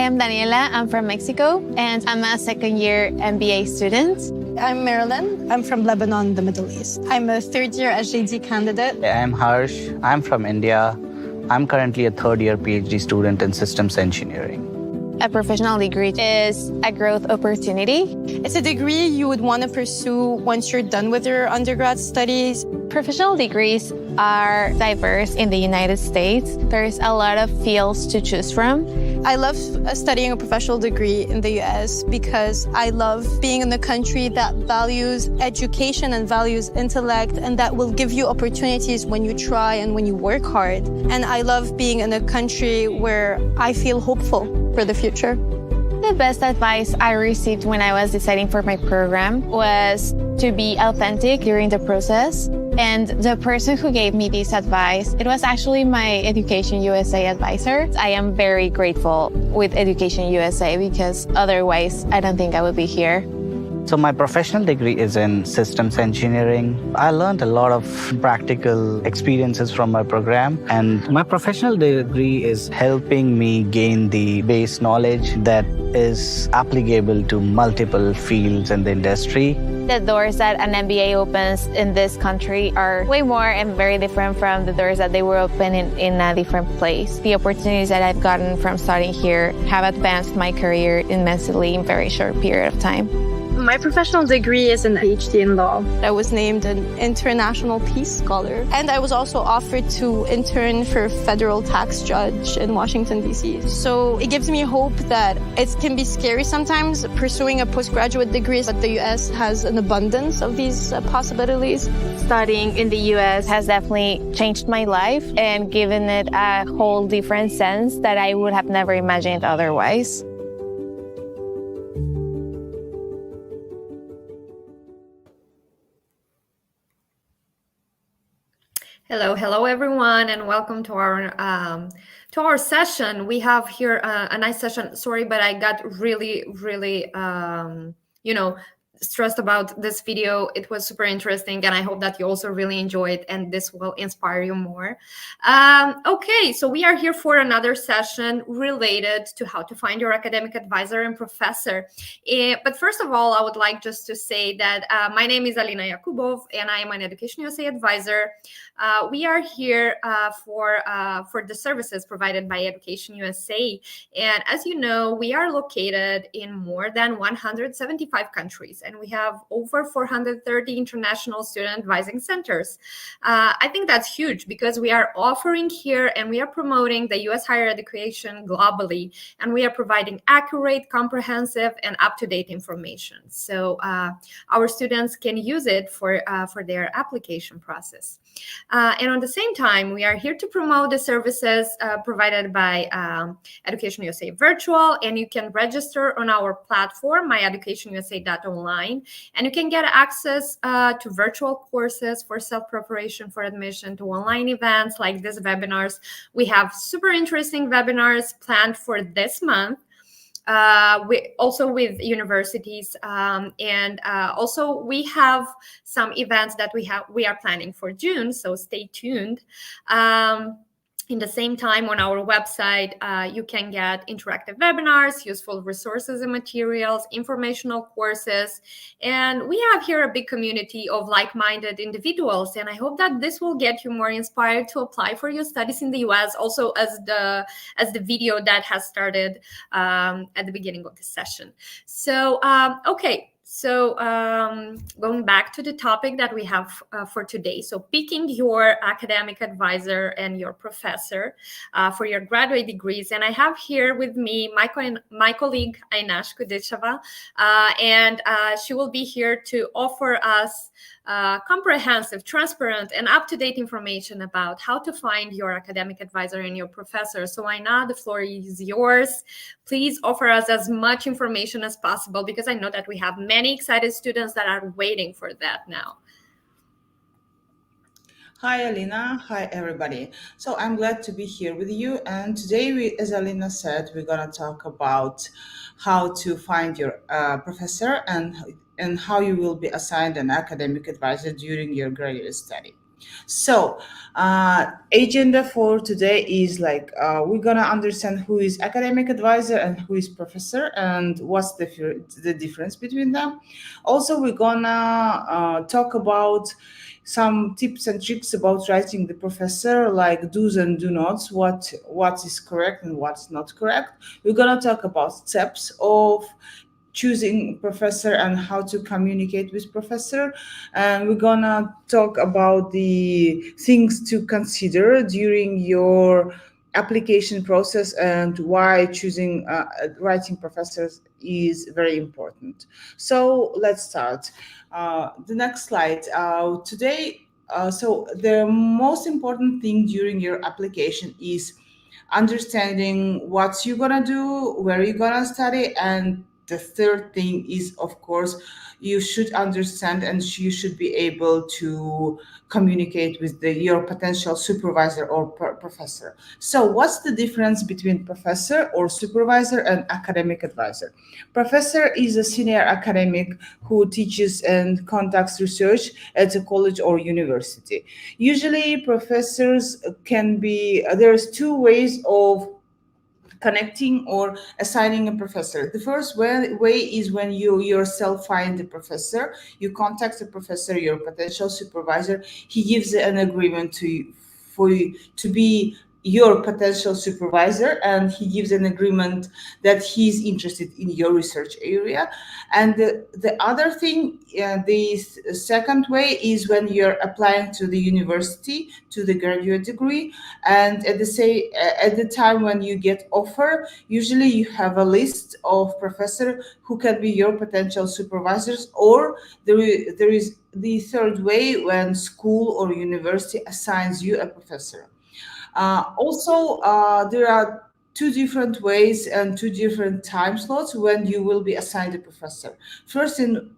am Daniela. I'm from Mexico, and I'm a second-year MBA student. I'm Marilyn. I'm from Lebanon, the Middle East. I'm a third-year SJD candidate. I'm Harsh. I'm from India. I'm currently a third-year PhD student in systems engineering. A professional degree is a growth opportunity. It's a degree you would want to pursue once you're done with your undergrad studies. Professional degrees are diverse in the United States. There's a lot of fields to choose from. I love studying a professional degree in the US because I love being in a country that values education and values intellect, and that will give you opportunities when you try and when you work hard. And I love being in a country where I feel hopeful for the future. The best advice I received when I was deciding for my program was to be authentic during the process. And the person who gave me this advice, it was actually my Education USA advisor. I am very grateful with Education USA because otherwise I don't think I would be here. So my professional degree is in systems engineering. I learned a lot of practical experiences from my program, and my professional degree is helping me gain the base knowledge that is applicable to multiple fields in the industry. The doors that an MBA opens in this country are way more and very different from the doors that they were open in a different place. The opportunities that I've gotten from studying here have advanced my career immensely in a very short period of time. My professional degree is an PhD in law. I was named an International Peace Scholar, and I was also offered to intern for a federal tax judge in Washington, D.C. So it gives me hope that it can be scary sometimes pursuing a postgraduate degree, but the U.S. has an abundance of these possibilities. Studying in the U.S. has definitely changed my life and given it a whole different sense that I would have never imagined otherwise. Hello everyone, and welcome to our session. We have here a nice session. Sorry, but I got really stressed about this video. It was super interesting, and I hope that you also really enjoyed, and this will inspire you more. Okay, so we are here for another session related to how to find your academic advisor and professor. But first of all, I would like just to say that my name is Alina Yakubov, and I am an Education USA advisor. We are here for the services provided by Education USA. And as you know, we are located in more than 175 countries, and we have over 430 international student advising centers. I think that's huge because we are offering here and we are promoting the US higher education globally, and we are providing accurate, comprehensive, and up-to-date information. So our students can use it for their application process. And at the same time, we are here to promote the services provided by Education USA Virtual, and you can register on our platform, myeducationusa.online, and you can get access to virtual courses for self-preparation for admission, to online events like these webinars. We have super interesting webinars planned for this month. Also with universities, and also we have some events that we are planning for June, so stay tuned. In the same time, on our website, you can get interactive webinars, useful resources and materials, informational courses. And we have here a big community of like-minded individuals. And I hope that this will get you more inspired to apply for your studies in the US, also as the video that has started at the beginning of the session. So, okay. So going back to the topic that we have for today, so picking your academic advisor and your professor for your graduate degrees. And I have here with me my colleague, Aynash Kudisheva, and she will be here to offer us comprehensive, transparent, and up-to-date information about how to find your academic advisor and your professor. So Ayna, the floor is yours. Please offer us as much information as possible, because I know that we have many excited students that are waiting for that now. Hi, Alina. Hi, everybody. So I'm glad to be here with you. And today, as Alina said, we're going to talk about how to find your professor and how you will be assigned an academic advisor during your graduate study. So, agenda for today is like we're gonna understand who is academic advisor and who is professor and what's the difference between them. Also, we're gonna talk about some tips and tricks about writing the professor, like do's and do nots, what is correct and what's not correct. We're gonna talk about steps of choosing professor and how to communicate with professor, and we're gonna talk about the things to consider during your application process and why choosing writing professors is very important. So let's start. The next slide. Today, so the most important thing during your application is understanding what you're gonna do, where you're gonna study, and the third thing is, of course, you should understand and you should be able to communicate with your potential supervisor or professor. So, what's the difference between professor or supervisor and academic advisor? Professor is a senior academic who teaches and conducts research at a college or university. Usually, professors can be, there's two ways of connecting or assigning a professor. The first way is when you yourself find a professor, you contact the professor, your potential supervisor, he gives an agreement to you for you to be your potential supervisor, and he gives an agreement that he's interested in your research area. And the other thing, the second way is when you're applying to the university to the graduate degree, and at the time when you get offer, usually you have a list of professor who can be your potential supervisors, or there is the third way when school or university assigns you a professor. There are two different ways and two different time slots when you will be assigned a professor.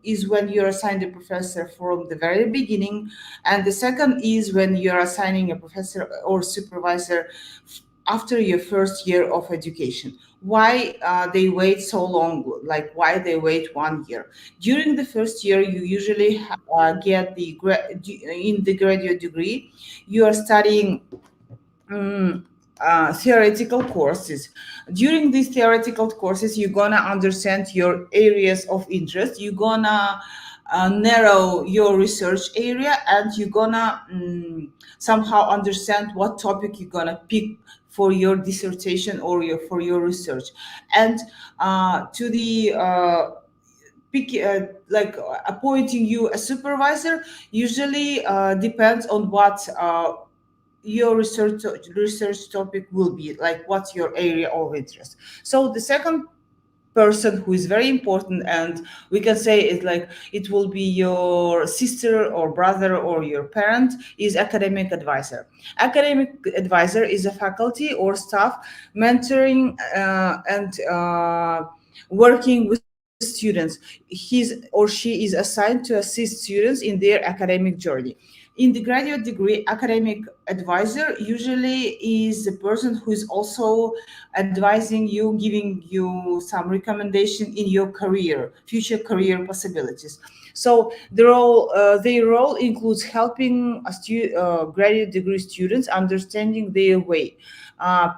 Is when you're assigned a professor from the very beginning, and the second is when you're assigning a professor or supervisor after your first year of education. Why they wait so long? Like why they wait 1 year? During the first year, you usually get in the graduate degree. You are studying theoretical courses. During these theoretical courses, you're gonna understand your areas of interest. You're gonna narrow your research area, and you're gonna somehow understand what topic you're gonna pick for your dissertation or for your research. And to the like appointing you a supervisor usually depends on what your research topic will be, like what's your area of interest. So the second person who is very important, and we can say it like it will be your sister or brother or your parent, is academic advisor. Academic advisor is a faculty or staff mentoring and working with students. His or she is assigned to assist students in their academic journey. In the graduate degree, academic advisor usually is the person who is also advising you, giving you some recommendation in your career, future career possibilities. So their role includes helping graduate degree students understanding their way, uh,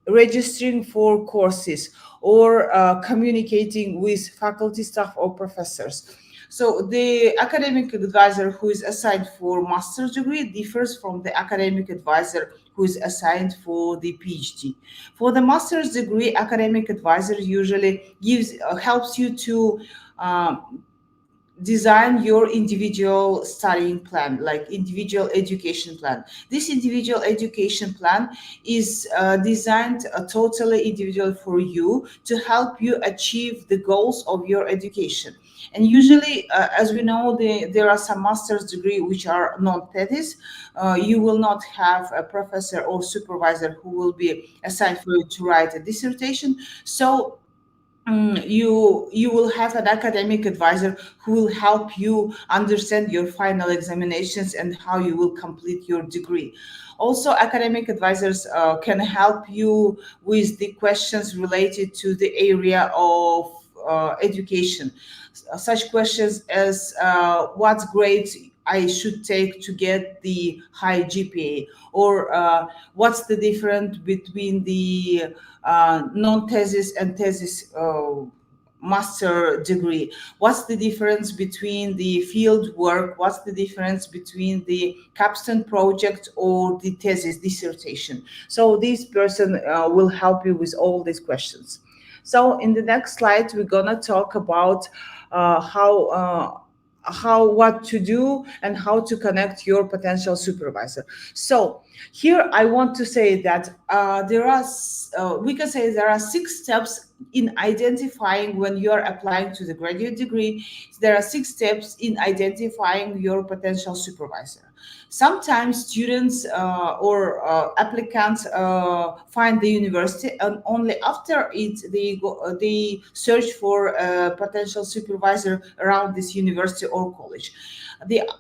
registering for courses, or communicating with faculty, staff, or professors. So the academic advisor who is assigned for master's degree differs from the academic advisor who is assigned for the PhD. For the master's degree, academic advisor usually helps you to design your individual studying plan, like individual education plan. This individual education plan is designed totally individual for you to help you achieve the goals of your education. And usually, as we know, there are some master's degree which are non-thesis. You will not have a professor or supervisor who will be assigned for you to write a dissertation. So you will have an academic advisor who will help you understand your final examinations and how you will complete your degree. Also, academic advisors can help you with the questions related to the area of education. Such questions as what grades I should take to get the high GPA, or what's the difference between the non-thesis and thesis master degree, what's the difference between the field work, what's the difference between the capstone project or the thesis dissertation. So this person will help you with all these questions. So in the next slide, we're gonna talk about what to do and how to connect your potential supervisor. So here I want to say that we can say there are 6 steps in identifying when you are applying to the graduate degree. There are 6 steps in identifying your potential supervisor. Sometimes students or applicants find the university, and only after it they search for a potential supervisor around this university or college.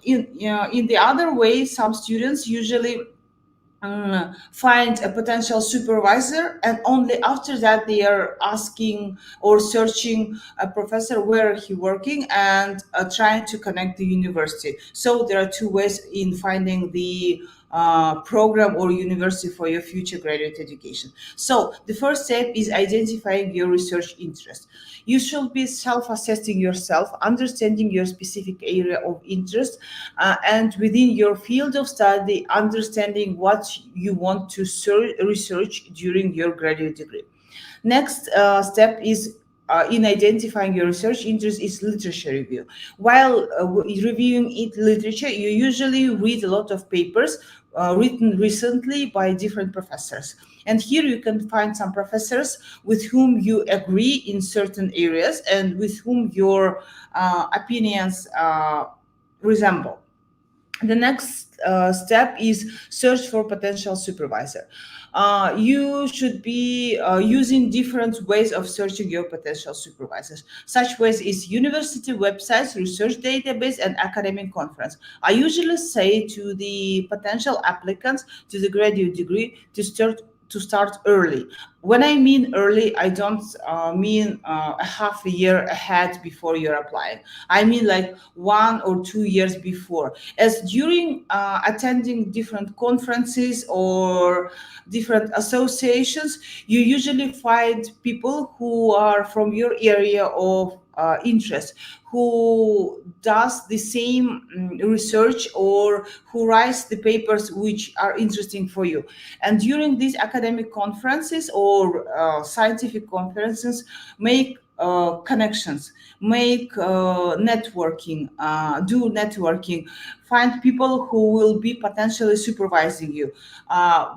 In the other way, some students usually find a potential supervisor, and only after that they are asking or searching a professor where he working, and trying to connect the university. So there are 2 ways in finding the program or university for your future graduate education. So the first step is identifying your research interest. You should be self-assessing yourself, understanding your specific area of interest, and within your field of study, understanding what you want to research during your graduate degree. Next step is in identifying your research interest is literature review. While reviewing literature, you usually read a lot of papers written recently by different professors. And here you can find some professors with whom you agree in certain areas and with whom your opinions resemble. The next step is search for potential supervisor. You should be using different ways of searching your potential supervisors. Such ways is university websites, research database, and academic conference. I usually say to the potential applicants to the graduate degree to start early. When I mean early, I don't mean a half a year ahead before you're applying. I mean like 1 or 2 years before, as during attending different conferences or different associations, you usually find people who are from your area of interest, who does the same research or who writes the papers which are interesting for you. And during these academic conferences or scientific conferences, make connections, make networking, do networking, find people who will be potentially supervising you.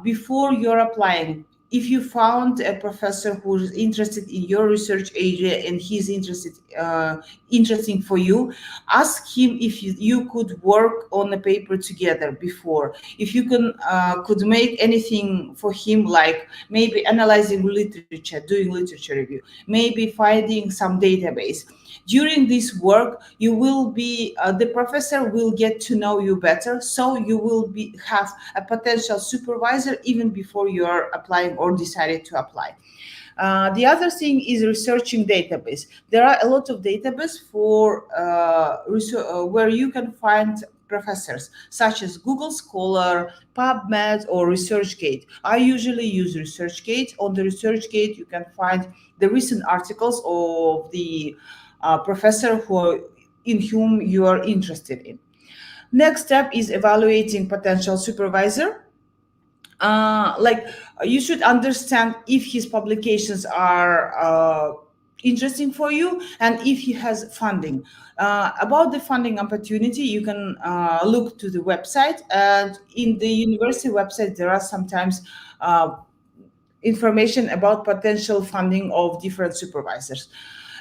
Before you're applying, if you found a professor who's interested in your research area and he's interesting for you, ask him if you could work on a paper together before. If you could make anything for him, like maybe analyzing literature, doing literature review, maybe finding some database. During this work, you will be the professor will get to know you better, so you will have a potential supervisor even before you are applying or decided to apply. The other thing is researching database. There are a lot of database for where you can find professors, such as Google Scholar, PubMed, or ResearchGate. I usually use ResearchGate. On the ResearchGate, you can find the recent articles of the professor in whom you are interested in. Next step is evaluating potential supervisor. You should understand if his publications are interesting for you and if he has funding. About the funding opportunity, you can look to the website, and in the university website there are sometimes information about potential funding of different supervisors.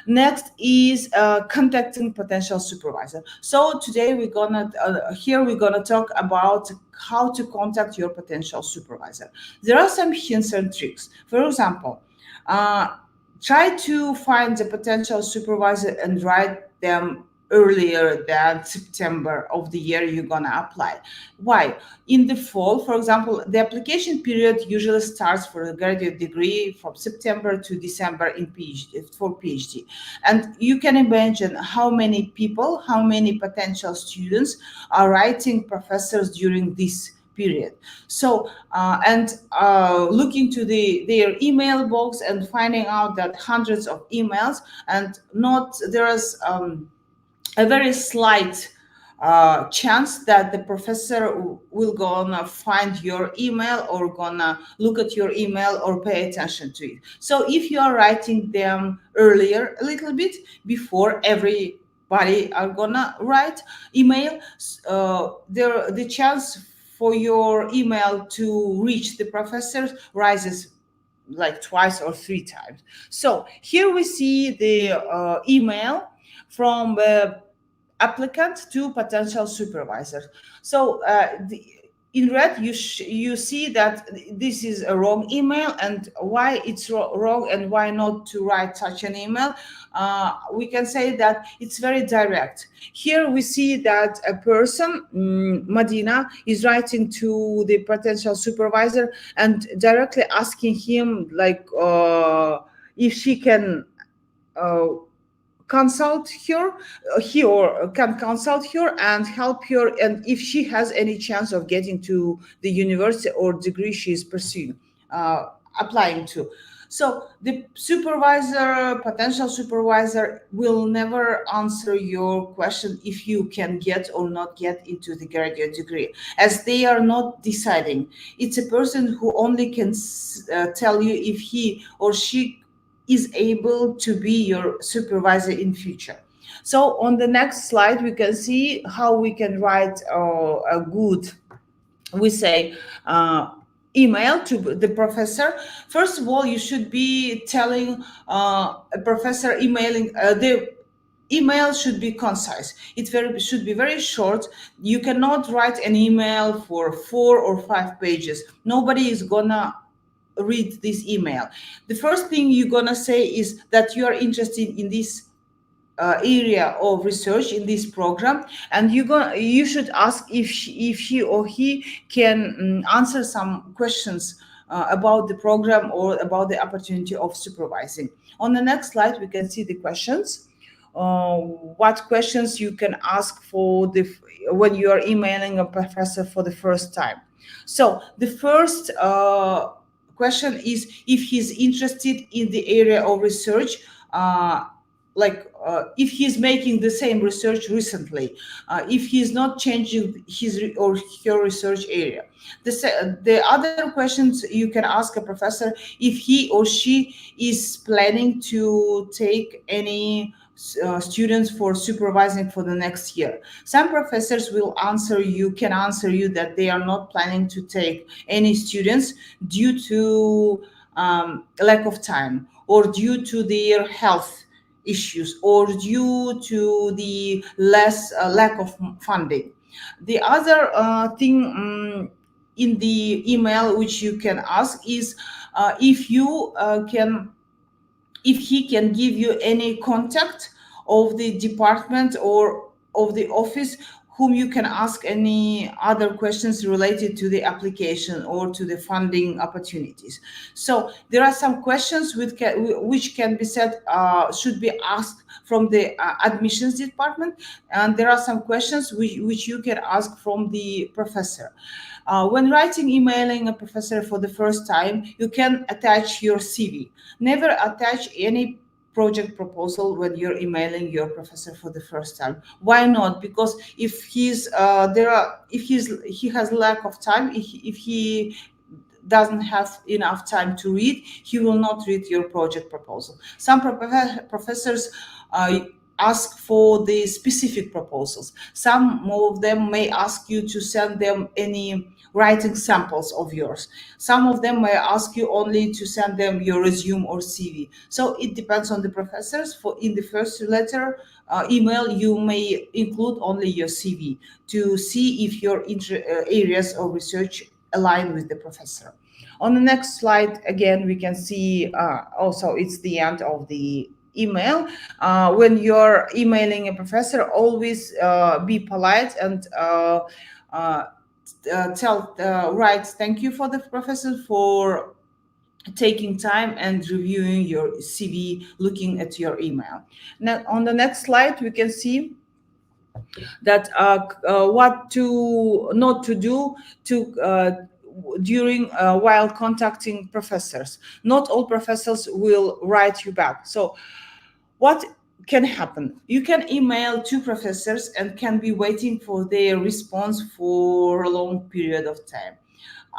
Next is contacting potential supervisor. So today we're gonna talk about how to contact your potential supervisor. There are some hints and tricks. For example, try to find the potential supervisor and write them earlier than September of the year you're gonna apply. Why? In the fall, for example, the application period usually starts for a graduate degree from September to December in PhD, for PhD. And you can imagine how many people, how many potential students are writing professors during this period. So looking to their email box and finding out that hundreds of emails, and not there is a very slight chance that the professor will gonna find your email or gonna look at your email or pay attention to it. So if you are writing them earlier a little bit before everybody are gonna write email, the chance for your email to reach the professors rises like twice or three times. So here we see the email from the applicant to potential supervisor. So in red, you see that this is a wrong email, and why it's wrong and why not to write such an email. We can say that it's very direct. Here we see that a person, Madina, is writing to the potential supervisor and directly asking him like if she can consult her, he or can consult her and help her, and if she has any chance of getting to the university or degree she is pursuing, applying to. So the supervisor, potential supervisor, will never answer your question if you can get or not get into the graduate degree, as they are not deciding. It's a person who only can tell you if he or she is able to be your supervisor in future. So on the next slide, we can see how we can write a good, we say, email to the professor. First of all, you should be telling a professor emailing the email should be concise. Should be very short. You cannot write an email for 4 or 5 pages. Nobody is gonna read this email. The first thing you're gonna say is that you are interested in this area of research in this program, and you should ask if she or he can answer some questions about the program or about the opportunity of supervising. On the next slide, we can see the questions. What questions you can ask for when you are emailing a professor for the first time. So the first question is if he's interested in the area of research, if he's making the same research recently, if he's not changing his or her research area. The other questions you can ask a professor if he or she is planning to take any students for supervising for the next year. Some professors can answer you that they are not planning to take any students due to lack of time, or due to their health issues, or due to the lack of funding. The other thing in the email which you can ask is if he can give you any contact of the department or of the office whom you can ask any other questions related to the application or to the funding opportunities. So there are some questions which can be said should be asked from the admissions department, and there are some questions which you can ask from the professor. When emailing a professor for the first time, you can attach your CV. Never attach any project proposal when you're emailing your professor for the first time. Why not? Because if he has lack of time, if he doesn't have enough time to read, he will not read your project proposal. Some professors ask for the specific proposals. Some of them may ask you to send them any writing samples of yours. Some of them may ask you only to send them your resume or CV. So it depends on the professors. In the first letter email, you may include only your CV to see if your areas of research align with the professor. On the next slide, again, we can see also it's the end of the email. When you're emailing a professor, always be polite and uh, write thank you for the professor for taking time and reviewing your CV, looking at your email. Now, on the next slide, we can see that what to not to do to during while contacting professors. Not all professors will write you back. So what can happen? You can email two professors and can be waiting for their response for a long period of time.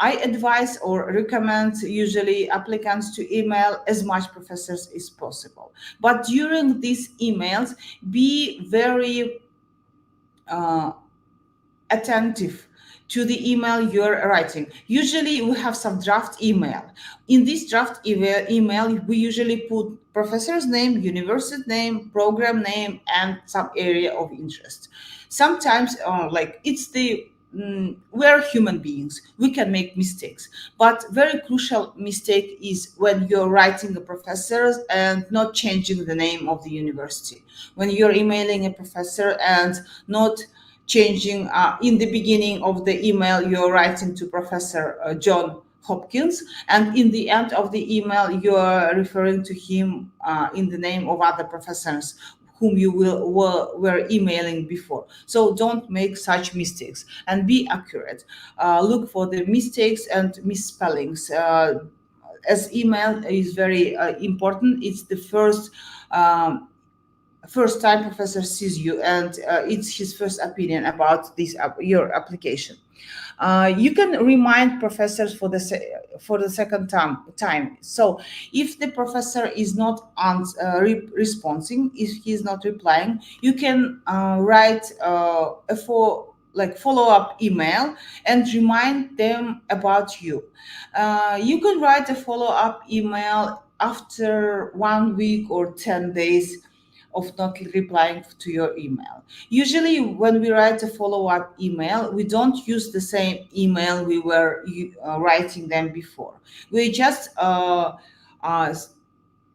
I advise or recommend usually applicants to email as much professors as possible. But during these emails, be very uh, attentive to the email you're writing. Usually we have some draft email. In this draft email, we usually put professor's name, university name, program name, and some area of interest. Sometimes like it's the we're human beings, we can make mistakes, but very crucial mistake is when you're writing a professor and not changing the name of the university, when you're emailing a professor and not changing in the beginning of the email you're writing to Professor John Hopkins, and in the end of the email you're referring to him in the name of other professors whom you were emailing before. So don't make such mistakes and be accurate. Look for the mistakes and misspellings. As email is very important, it's the first time professor sees you, and it's his first opinion about this your application. You can remind professors for the second time. So if the professor is not responding, if he's not replying, you can write a follow-up email and remind them about you. You can write a follow-up email after 1 week or 10 days of not replying to your email. Usually, when we write a follow-up email, we don't use the same email we were writing them before. We just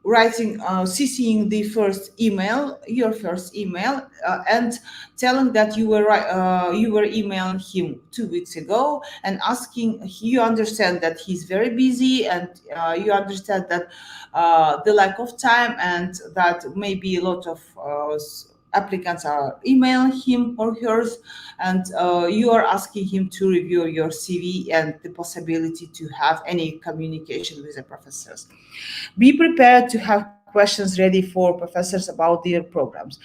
writing CCing the first email, your first email, and telling that you were emailing him 2 weeks ago and asking. You understand that he's very busy, and you understand that the lack of time, and that maybe a lot of applicants are emailing him or hers, and you are asking him to review your CV and the possibility to have any communication with the professors. Be prepared to have questions ready for professors about their programs.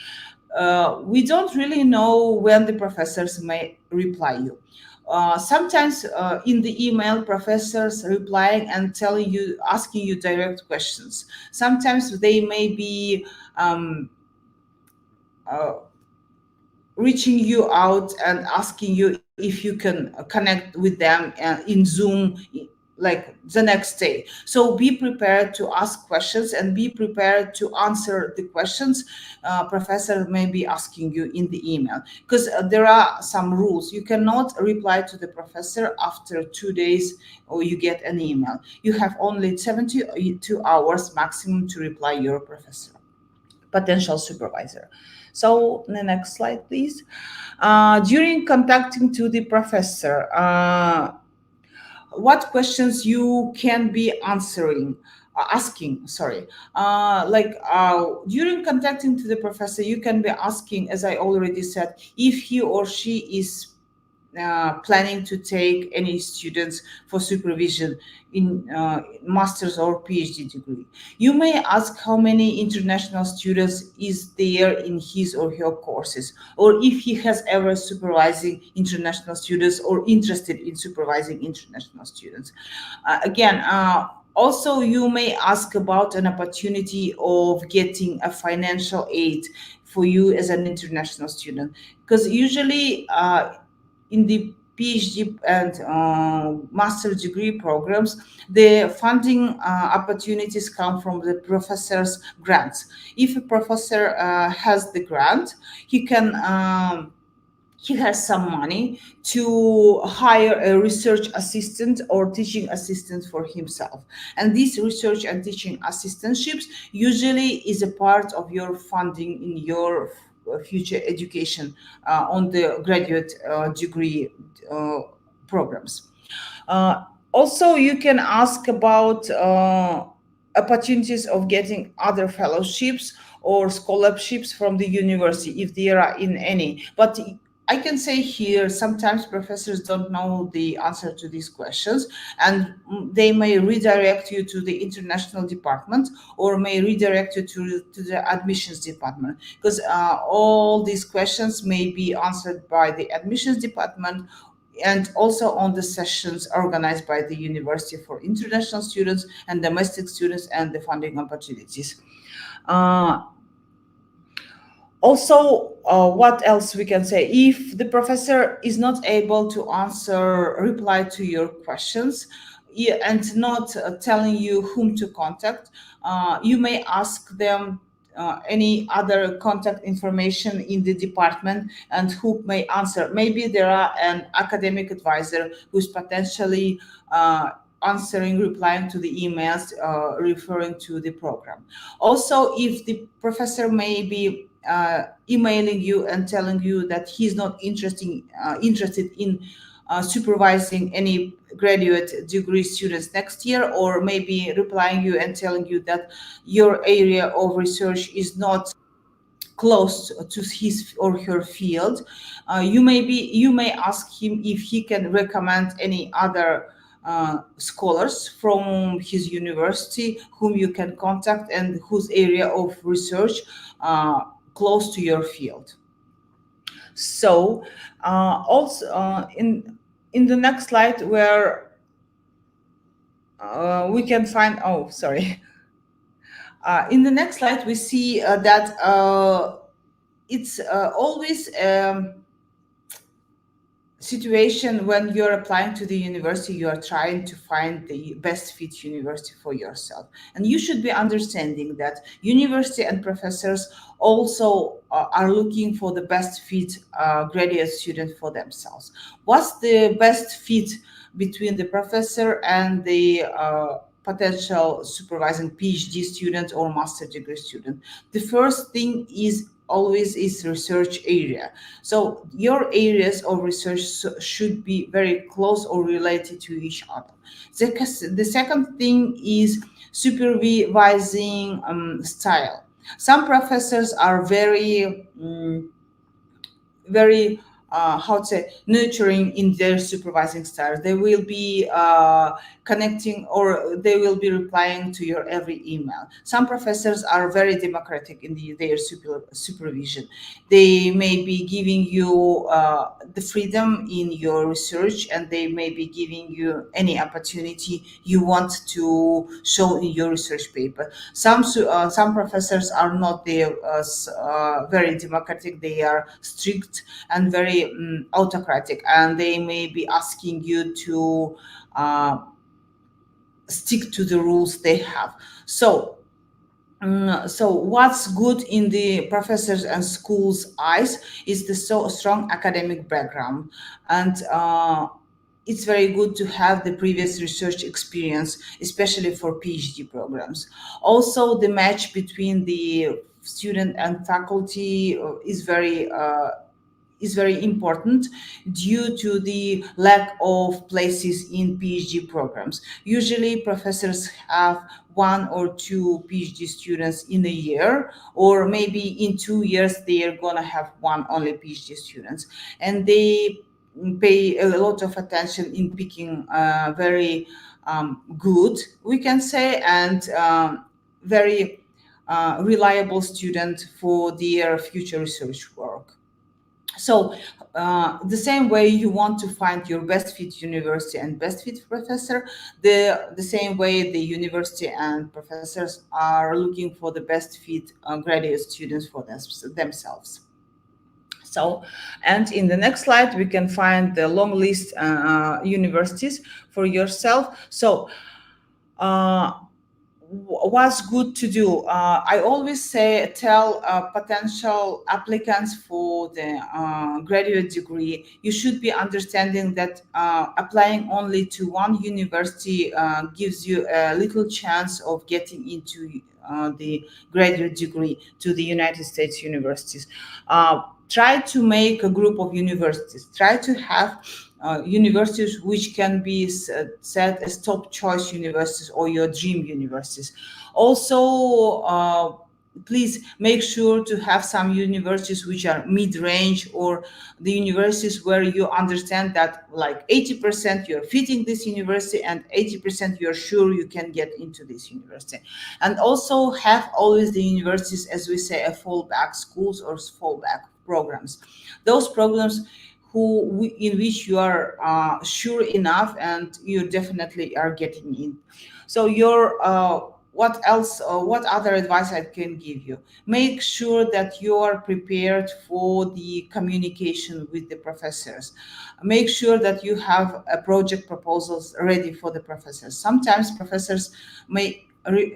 We don't really know when the professors may reply you. Sometimes in the email, professors replying and telling you, asking you direct questions. Sometimes they may be uh, reaching you out and asking you if you can connect with them in Zoom like the next day. So be prepared to ask questions and be prepared to answer the questions professor may be asking you in the email, because there are some rules. You cannot reply to the professor after 2 days or you get an email. You have only 72 hours maximum to reply your professor, potential supervisor. So the next slide, please. During contacting to the professor, what questions you can be asking, sorry. During contacting to the professor, you can be asking, as I already said, if he or she is planning to take any students for supervision in master's or PhD degree. You may ask how many international students is there in his or her courses, or if he has ever supervising international students or interested in supervising international students. Also, you may ask about an opportunity of getting a financial aid for you as an international student, because usually in the PhD and master degree programs, the funding opportunities come from the professor's grants. If a professor has the grant, he can he has some money to hire a research assistant or teaching assistant for himself. And these research and teaching assistantships usually is a part of your funding in your future education on the graduate degree programs. Also, you can ask about opportunities of getting other fellowships or scholarships from the university if there are in any. But I can say here, sometimes professors don't know the answer to these questions, and they may redirect you to the international department or may redirect you to the admissions department, because all these questions may be answered by the admissions department and also on the sessions organized by the university for international students and domestic students and the funding opportunities. Also, what else we can say? If the professor is not able to reply to your questions, and not telling you whom to contact, you may ask them any other contact information in the department and who may answer. Maybe there are an academic advisor who's potentially replying to the emails referring to the program. Also, if the professor may be emailing you and telling you that he's not interested in supervising any graduate degree students next year, or maybe replying you and telling you that your area of research is not close to his or her field, you may ask him if he can recommend any other scholars from his university whom you can contact and whose area of research close to your field. So also in the next slide where we can find, oh, sorry. In the next slide, we see that it's always situation when you're applying to the university, you are trying to find the best fit university for yourself. And you should be understanding that university and professors also are looking for the best fit graduate student for themselves. What's the best fit between the professor and the potential supervising PhD student or master degree student? The first thing is always is research area. So your areas of research should be very close or related to each other. The second thing is supervising style. Some professors are very how to say, nurturing in their supervising style. They will be connecting or they will be replying to your every email. Some professors are very democratic in their supervision. They may be giving you the freedom in your research, and they may be giving you any opportunity you want to show in your research paper. Some professors are not there very democratic. They are strict and very autocratic, and they may be asking you to stick to the rules they have. So what's good in the professors and schools' eyes is the strong academic background, and it's very good to have the previous research experience, especially for PhD programs. Also, the match between the student and faculty is very important due to the lack of places in PhD programs. Usually professors have 1 or 2 PhD students in a year, or maybe in 2 years they are gonna have 1 only PhD students, and they pay a lot of attention in picking very good, we can say, and very reliable student for their future research work. So the same way you want to find your best fit university and best fit professor, the same way the university and professors are looking for the best fit graduate students for themselves. So, and in the next slide, we can find the long list universities for yourself. So what's good to do? I always say, tell potential applicants for the graduate degree, you should be understanding that applying only to one university gives you a little chance of getting into the graduate degree to the United States universities. Try to make a group of universities. Try to have universities which can be set as top choice universities or your dream universities. Also, please make sure to have some universities which are mid-range, or the universities where you understand that like 80% you're fitting this university and 80% you're sure you can get into this university. And also have always the universities, as we say, a fallback schools or fallback programs. Those programs in which you are sure enough and you definitely are getting in. So what else? What other advice I can give you? Make sure that you are prepared for the communication with the professors. Make sure that you have project proposals ready for the professors. Sometimes professors may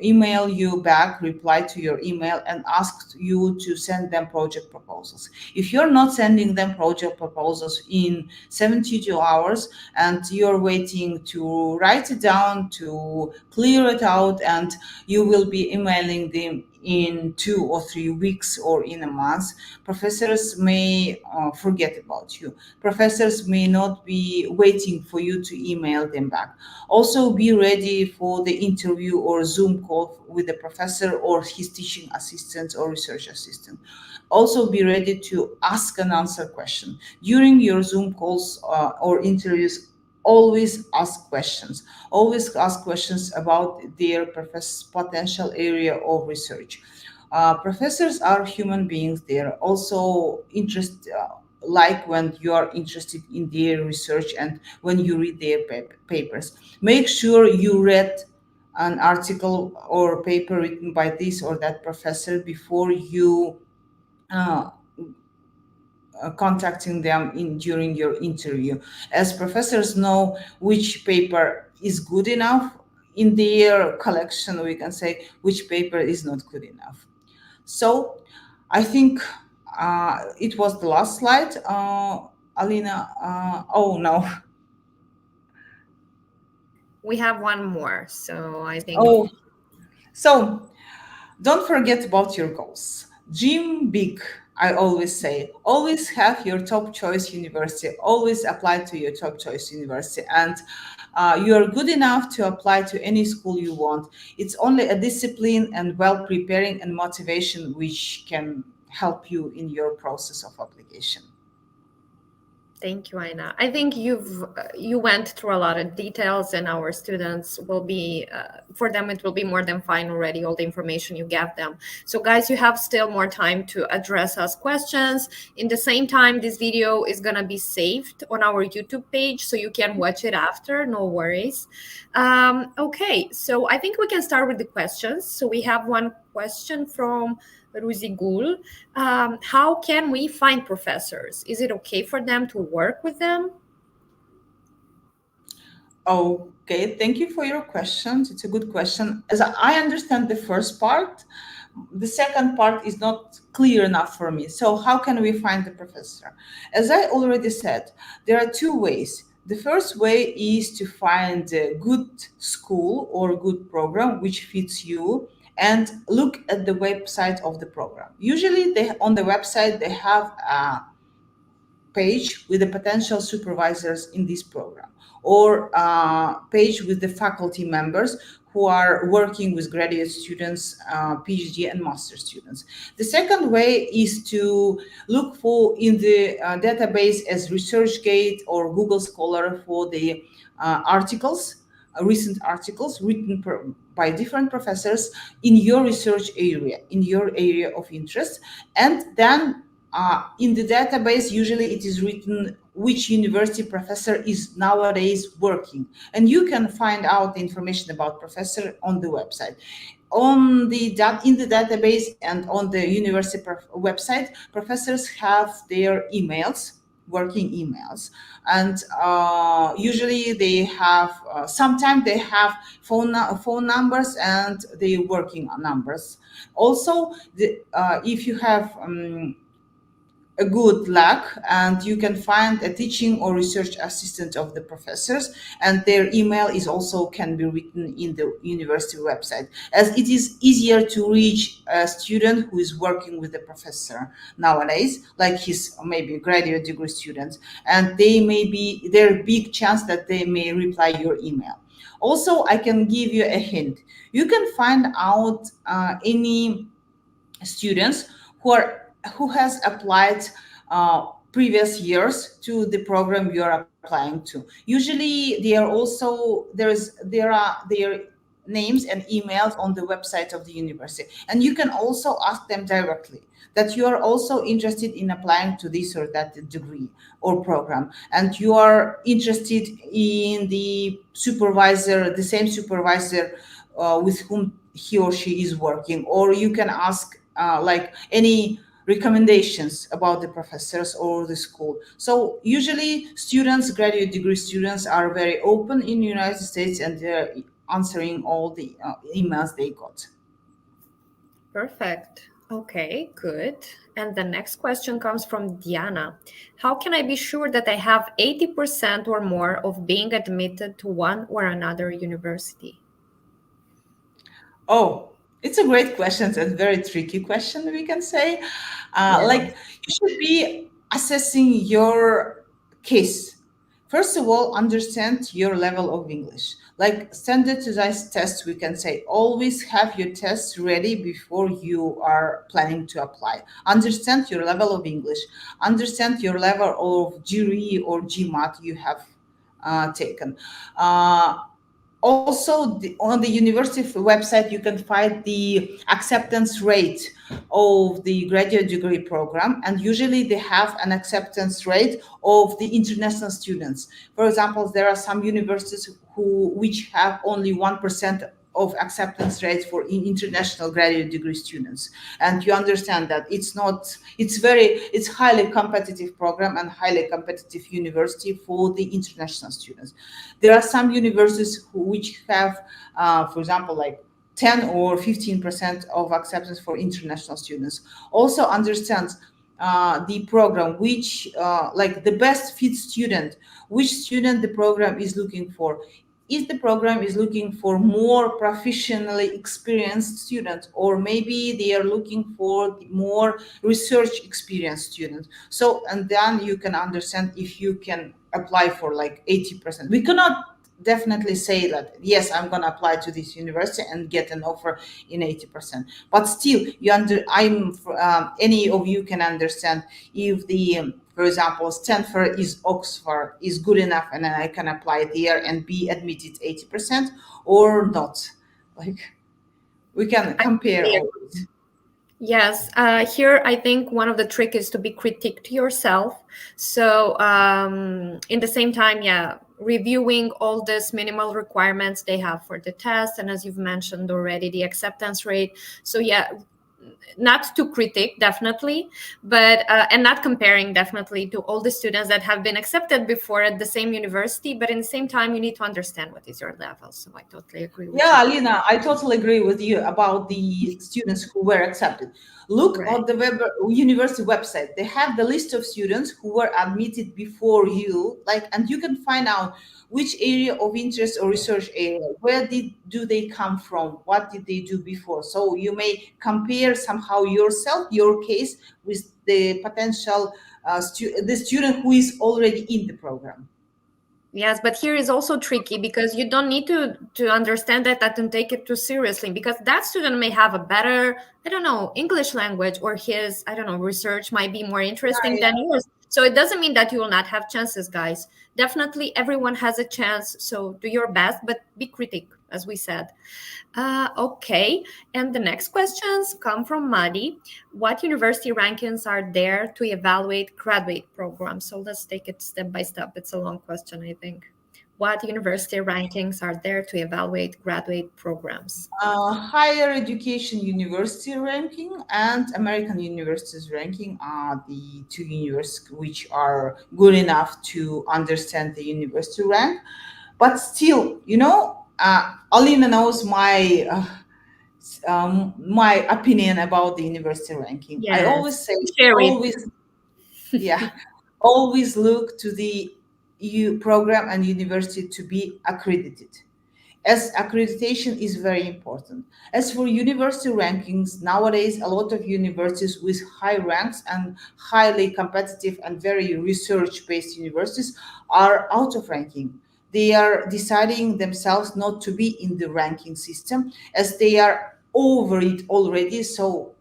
email you back, reply to your email, and ask you to send them project proposals. If you're not sending them project proposals in 72 hours and you're waiting to write it down, to clear it out, and you will be emailing them in 2 or 3 weeks or in a month, professors may forget about you. Professors may not be waiting for you to email them back. Also, be ready for the interview or Zoom call with the professor or his teaching assistant or research assistant. Also, be ready to ask and answer questions. During your Zoom calls or interviews, always ask questions. Always ask questions about their potential area of research. Professors are human beings. They're also interested, like when you are interested in their research and when you read their papers. Make sure you read an article or paper written by this or that professor before you uh, contacting them during your interview, as professors know which paper is good enough in their collection. We can say which paper is not good enough. So I think it was the last slide. Alina, oh no. We have one more, so I think. Oh, so don't forget about your goals. Dream big, I always say. Always have your top choice university. Always apply to your top choice university. And you are good enough to apply to any school you want. It's only a discipline and well preparing and motivation which can help you in your process of application. Thank you, Aina. I think you went through a lot of details, and our students will be, for them, it will be more than fine already, all the information you gave them. So guys, you have still more time to address us questions. In the same time, this video is going to be saved on our YouTube page, so you can watch it after, no worries. Okay, so I think we can start with the questions. So we have one question from Ruzigul. How can we find professors? Is it okay for them to work with them? Okay, thank you for your questions. It's a good question. As I understand the first part, the second part is not clear enough for me. So how can we find the professor? As I already said, there are two ways. The first way is to find a good school or good program which fits you and look at the website of the program. Usually on the website, they have a page with the potential supervisors in this program, or a page with the faculty members who are working with graduate students, PhD and master students. The second way is to look for in the database as ResearchGate or Google Scholar for the articles, recent articles written by different professors in your research area, in your area of interest. And then in the database, usually it is written which university professor is nowadays working. And you can find out the information about professor on the website. In the database and on the university website, professors have their emails working emails, and usually they have sometimes they have phone numbers and the working numbers. Also, if you have a good luck, and you can find a teaching or research assistant of the professors, and their email is also can be written in the university website, as it is easier to reach a student who is working with the professor nowadays, like his maybe graduate degree students, and they may be there big chance that they may reply your email. Also, I can give you a hint. You can find out any students who has applied previous years to the program you are applying to. Usually, there are their names and emails on the website of the university, and you can also ask them directly that you are also interested in applying to this or that degree or program, and you are interested in the same supervisor with whom he or she is working, or you can ask like any recommendations about the professors or the school. So usually graduate degree students are very open in the United States, and they're answering all the emails they got. Perfect. Okay, good. And the next question comes from Diana. How can I be sure that I have 80% or more of being admitted to one or another university? Oh, it's a great question and very tricky question, we can say. Yeah. Like, you should be assessing your case. First of all, understand your level of English. Like standardized tests, we can say always have your tests ready before you are planning to apply. Understand your level of English. Understand your level of GRE or GMAT you have taken. Also, on the university website, you can find the acceptance rate of the graduate degree program, and usually they have an acceptance rate of the international students. For example, there are some universities which have only 1% of acceptance rate for international graduate degree students, and you understand that it's highly competitive program and highly competitive university for the international students. There are some universities which have for example, like 10 or 15% of acceptance for international students. Also understand the program, which like the best fit student, which student the program is looking for. If the program is looking for more professionally experienced students, or maybe they are looking for more research experienced students. So, and then you can understand if you can apply for like 80%. We cannot definitely say that yes, I'm going to apply to this university and get an offer in 80%, but still any of you can understand if the for example, Stanford is Oxford is good enough, and then I can apply there and be admitted 80% or not. Like, we can compare all this. Yes, here I think one of the trick is to be critique to yourself. So in the same time, yeah, reviewing all these minimal requirements they have for the test, and as you've mentioned already, the acceptance rate. So yeah, not to critique definitely, but and not comparing definitely to all the students that have been accepted before at the same university, but in the same time you need to understand what is your level. So I totally agree with Yeah, you. Alina, I totally agree with you about the students who were accepted. Look Right. at the university website. They have the list of students who were admitted before you, like, and you can find out which area of interest or research area, where do they come from, what did they do before. So you may compare somehow yourself, your case, with the potential the student who is already in the program. Yes, but here is also tricky because you don't need to understand that and take it too seriously, because that student may have a better, I don't know, English language, or his, I don't know, research might be more interesting Yeah, than yours. So it doesn't mean that you will not have chances, guys. Definitely everyone has a chance. So do your best, but be critic, as we said. Okay, and the next questions come from Madi. What university rankings are there to evaluate graduate programs? So let's take it step by step. It's a long question, I think. What university rankings are there to evaluate graduate programs? Higher education university ranking and American universities ranking are the two universities which are good enough to understand the university rank. But still, Alina knows my opinion about the university ranking. I always Yes, say, share it. always, yeah, always look to the EU program and university to be accredited, as accreditation is very important. As for university rankings, nowadays a lot of universities with high ranks and highly competitive and very research-based universities are out of ranking. They are deciding themselves not to be in the ranking system as they are over it already, so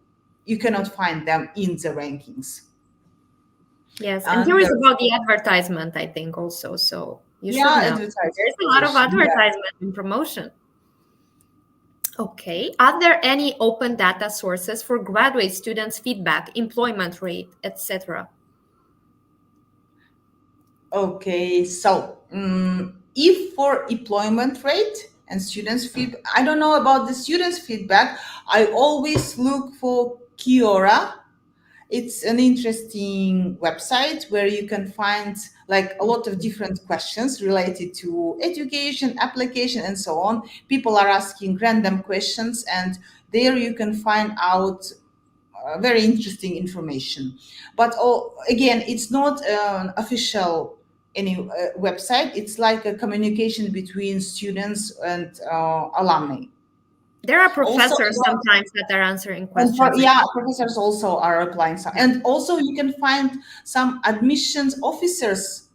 you cannot find them in the rankings. Yes, and And here is about the advertisement, I think, also. So you should yeah, know. There's a lot of advertising. Yeah. advertisement and promotion. Okay. Are there any open data sources for graduate students' feedback, employment rate, etc.? Okay, so if for employment rate and students' feedback, I don't know about the students' feedback. I always look for Kiora. It's an interesting website where you can find like a lot of different questions related to education, application, and so on. People are asking random questions, and there you can find out very interesting information. But again, it's not an official any website. It's like a communication between students and alumni. There are Also, professors sometimes that are answering and questions. yeah, professors also are applying some, and also you can find some admissions officers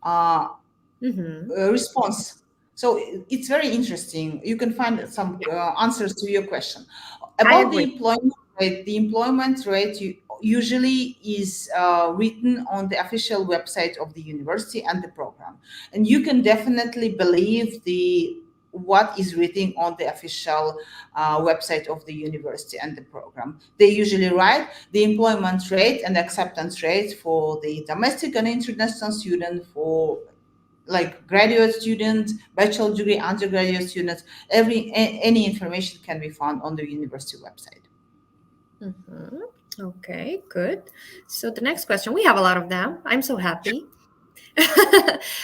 uh, response. So it's very interesting. You can find some answers to your question I about the agree. employment rate. The employment rate usually is written on the official website of the university and the program, and you can definitely believe the what is written on the official website of the university and the program. They usually write the employment rate and acceptance rate for the domestic and international student, for like graduate students, bachelor degree, undergraduate students. Any information can be found on the university website. Okay, good. So the next question, we have a lot of them. I'm so happy.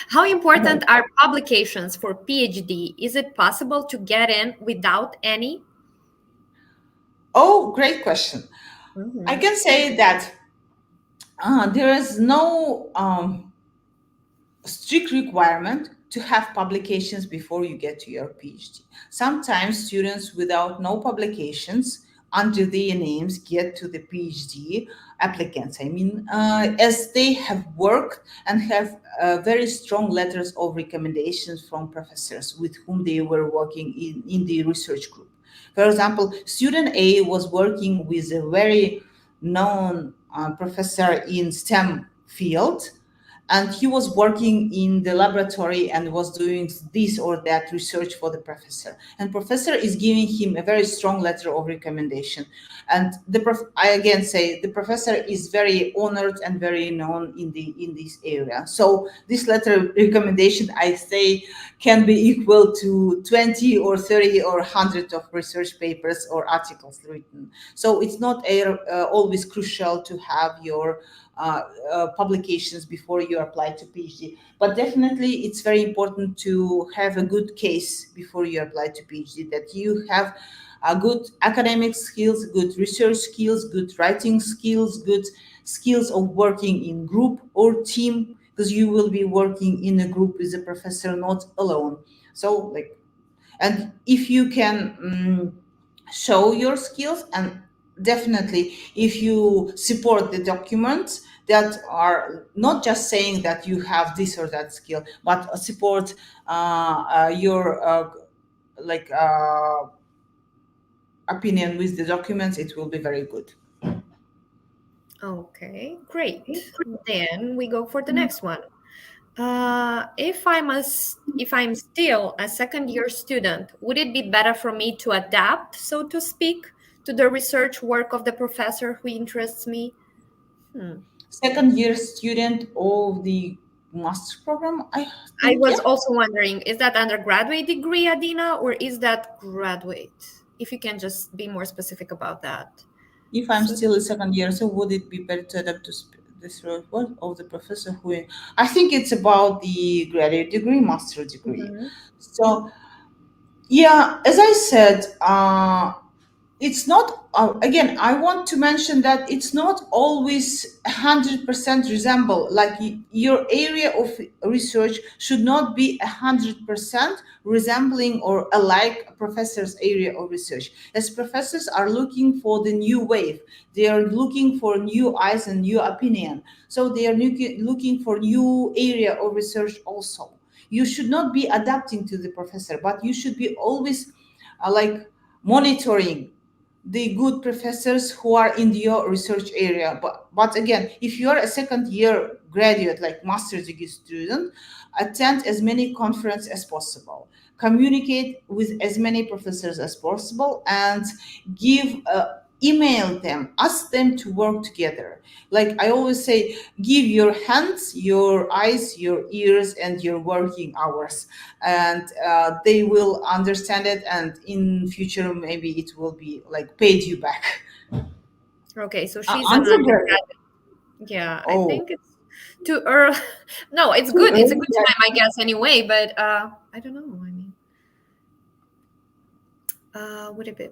How important are publications for PhD? Is it possible to get in without any? Oh, great question. I can say that there is no strict requirement to have publications before you get to your PhD. Sometimes students without no publications under their names get to the PhD applicants. I mean, as they have worked and have very strong letters of recommendations from professors with whom they were working in the research group. For example, student A was working with a very known professor in STEM field, and he was working in the laboratory and was doing this or that research for the professor, and professor is giving him a very strong letter of recommendation, and I again say the professor is very honored and very known in this area. So this letter of recommendation, I say, can be equal to 20 or 30 or 100 of research papers or articles written. So it's not always crucial to have your publications before you apply to PhD. But definitely, it's very important to have a good case before you apply to PhD, that you have good academic skills, good research skills, good writing skills, good skills of working in group or team, because you will be working in a group with a professor, not alone. So, like, and if you can show your skills, and definitely if you support the documents that are not just saying that you have this or that skill, but support your like opinion with the documents, it will be very good. Okay, great. Then we go for the next one. If I'm still a second year student, would it be better for me to adapt, so to speak, to the research work of the professor who interests me? Second year student of the master program, I I think. was Yeah. also wondering, is that undergraduate degree, Adina, or is that graduate? If you can just be more specific about that. If I'm So, still a second year, so would it be better to adapt to this role what of the professor who? I think it's about the graduate degree, master degree. mhm. So yeah, as I said, it's not again I want to mention that it's not always 100% resemble, like your area of research should not be 100% resembling or alike a professor's area of research, as professors are looking for the new wave. They are looking for new eyes and new opinion, so they are looking for new area of research also. You should not be adapting to the professor, but you should be always like monitoring the good professors who are in your research area. But again, if you are a second year graduate, like master's degree student, attend as many conferences as possible, communicate with as many professors as possible, and give email them, ask them to work together. Like I always say, give your hands, your eyes, your ears, and your working hours, and they will understand it, and in future maybe it will be like paid you back. Okay, so she's an Undergraduate. undergrad. Yeah, I Oh, think it's too early. No, it's too good. It's a early. good time, I guess, anyway. But I don't know. I mean, would it be?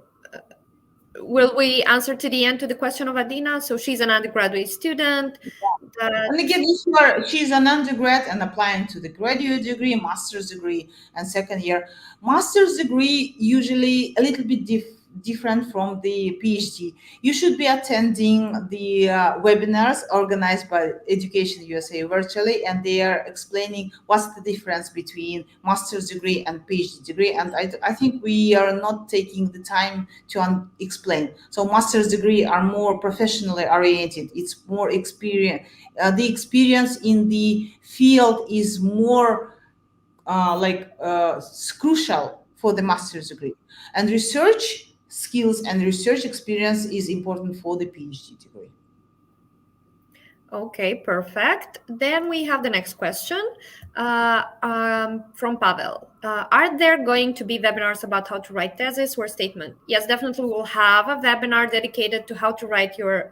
Will we answer to the end to the question of Adina? So she's an undergraduate student. And That again, if she's an undergrad and applying to the graduate degree, master's degree, and second year, master's degree usually a little bit different from the PhD. You should be attending the webinars organized by Education USA virtually, and they are explaining what's the difference between master's degree and PhD degree. And I think we are not taking the time to explain. So master's degree are more professionally oriented. It's more experience. The experience in the field is more crucial for the master's degree, and research skills and research experience is important for the PhD degree. Okay, perfect. Then we have the next question from Pavel. Are there going to be webinars about how to write thesis or statement? Yes, definitely. We'll have a webinar dedicated to how to write your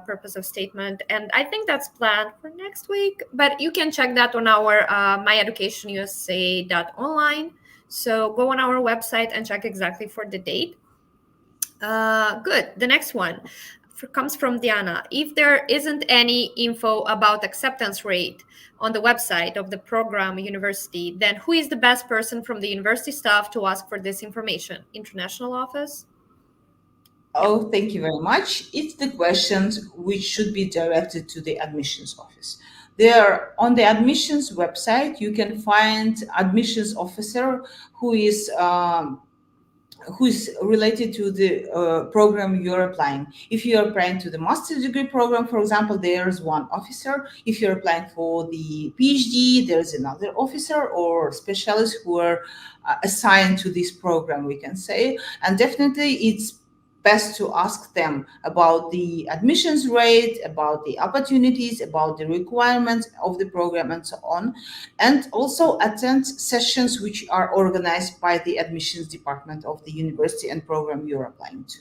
purpose of statement, and I think that's planned for next week. But you can check that on our myeducationusa.online. So go on our website and check exactly for the date. Good. The next one comes from Diana. If there isn't any info about acceptance rate on the website of the program university, then who is the best person from the university staff to ask for this information? International office? Oh, thank you very much. It's the questions which should be directed to the admissions office. There on the admissions website, you can find admissions officer who is related to the program you're applying. If you're applying to the master's degree program, for example, there's one officer. If you're applying for the PhD, there's another officer or specialist who are assigned to this program, we can say. And definitely it's best to ask them about the admissions rate, about the opportunities, about the requirements of the program, and so on. And also attend sessions which are organized by the admissions department of the university and program you're applying to.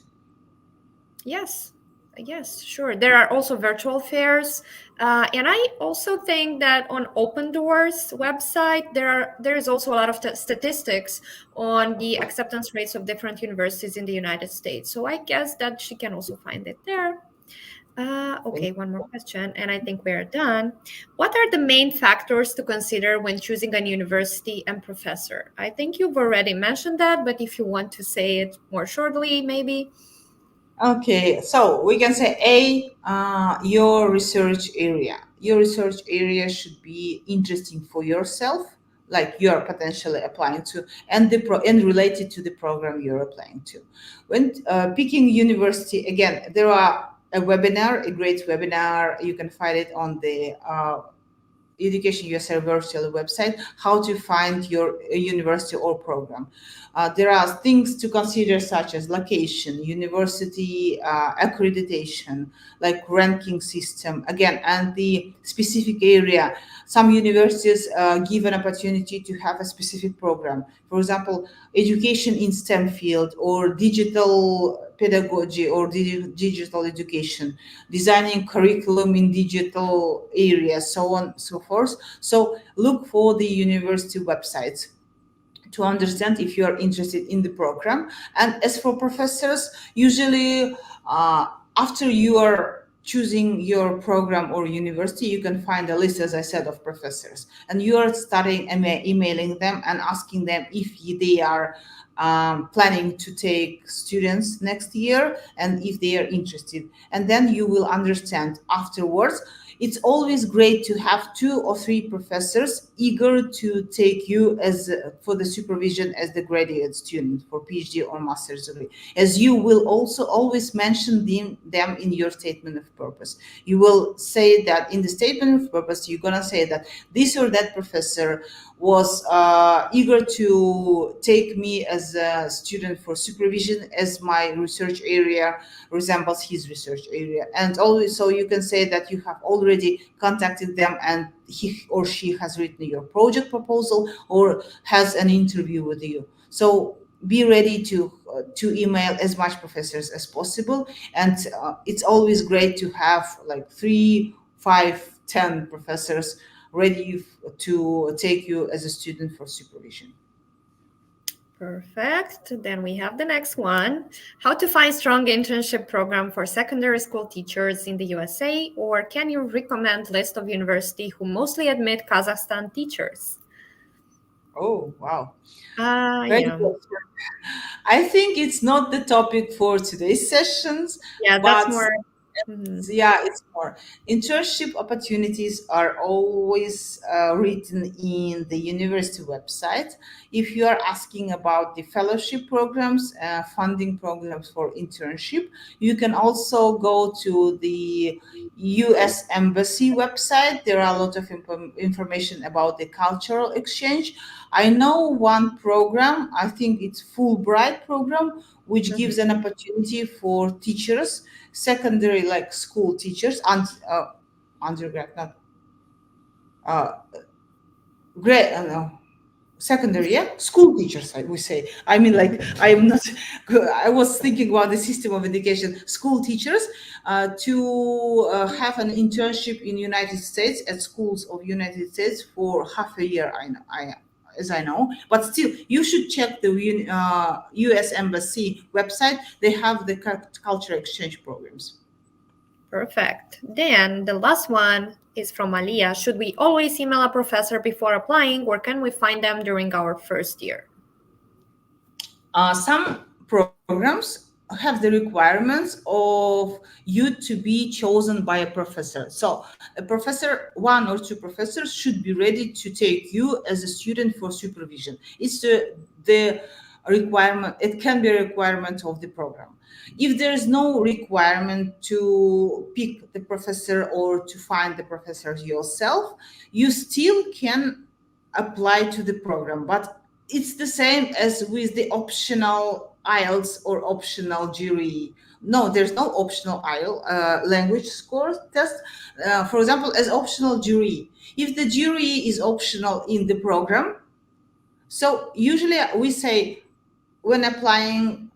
Yes. Yes, sure. There are also virtual fairs, and I also think that on Open Doors website there is also a lot of statistics on the acceptance rates of different universities in the United States. So I guess that she can also find it there. Okay, one more question, and I think we're done. What are the main factors to consider when choosing a university and professor? I think you've already mentioned that, but if you want to say it more shortly, maybe. Okay, so we can say your research area. Your research area should be interesting for yourself, like you're potentially applying to, and and related to the program you're applying to. When picking university, again, there are a webinar, a great webinar. You can find it on the Education USA virtual website how to find your university or program. There are things to consider such as location, university accreditation, like ranking system, again, and the specific area. Some universities give an opportunity to have a specific program. For example, education in STEM field or digital pedagogy or digital education, designing curriculum in digital areas, so on and so forth. So look for the university websites to understand if you are interested in the program. And as for professors, usually after you are choosing your program or university, you can find a list, as I said, of professors, and you are starting emailing them and asking them if they are planning to take students next year and if they are interested. And then you will understand afterwards. It's always great to have 2 or 3 professors eager to take you as for the supervision as the graduate student for PhD or master's degree, as you will also always mention them in your statement of purpose. You will say that in the statement of purpose, you're gonna say that this or that professor was eager to take me as a student for supervision, as my research area resembles his research area. And always, so you can say that you have already contacted them and he or she has written your project proposal or has an interview with you. So be ready to email as much professors as possible. And it's always great to have like 3, 5, 10 professors ready to take you as a student for supervision. Perfect. Then we have the next one. How to find strong internship program for secondary school teachers in the USA, or can you recommend list of university who mostly admit Kazakhstan teachers? Oh, wow. Yeah. Good. I think it's not the topic for today's sessions. Yeah, but that's more. Yeah, it's more. Internship opportunities are always written in the university website. If you are asking about the fellowship programs, funding programs for internship, you can also go to the US Embassy website. There are a lot of information about the cultural exchange. I know one program, I think it's Fulbright program, which gives an opportunity for teachers, secondary like school teachers, and undergrad, not grad, no, secondary, yeah, school teachers, I would say. I mean, like, I'm not, I was thinking about the system of education, school teachers, to have an internship in United States at schools of United States for half a year. As I know, but still, you should check the U.S. Embassy website. They have the culture exchange programs. Perfect. Then the last one is from Alia. Should we always email a professor before applying, or can we find them during our first year? Some programs have the requirements of you to be chosen by a professor. So a professor, 1 or 2 professors should be ready to take you as a student for supervision. It's the requirement. It can be a requirement of the program. If there is no requirement to pick the professor or to find the professor yourself, you still can apply to the program. But it's the same as with the optional IELTS or optional jury. No, there's no optional IELTS language score test. For example, as optional jury, if the jury is optional in the program, so usually we say when applying,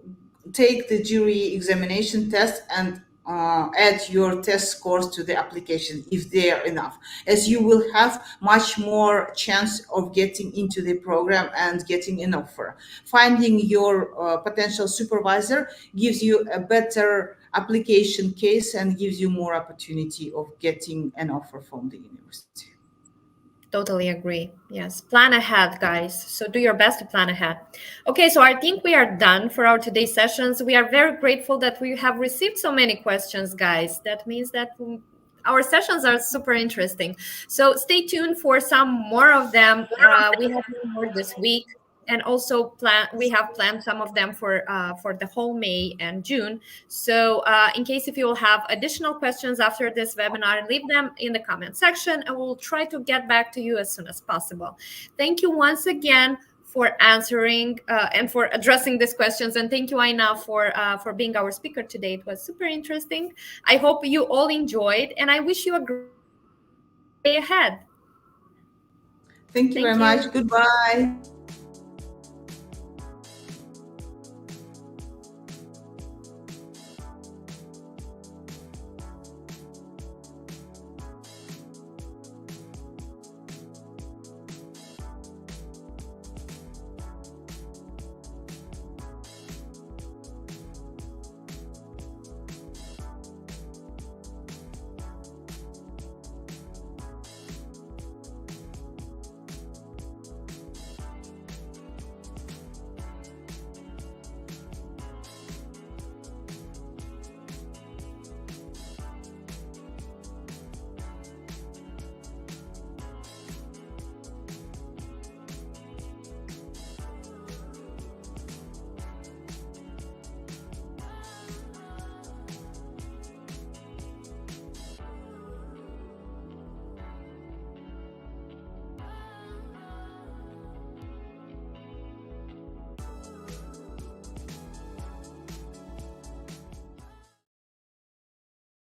take the jury examination test and add your test scores to the application if they are enough, as you will have much more chance of getting into the program and getting an offer. Finding your potential supervisor gives you a better application case and gives you more opportunity of getting an offer from the university. Totally agree. Yes. Plan ahead, guys. So do your best to plan ahead. Okay, so I think we are done for our today's sessions. We are very grateful that we have received so many questions, guys. That means that our sessions are super interesting. So stay tuned for some more of them. We have more this week. and also we have planned some of them for the whole May and June. So in case if you will have additional questions after this webinar, leave them in the comment section and we'll try to get back to you as soon as possible. Thank you once again for answering and for addressing these questions, and thank you, Aina, for being our speaker today. It was super interesting. I hope you all enjoyed, and I wish you a great day ahead. Thank you very much. Goodbye.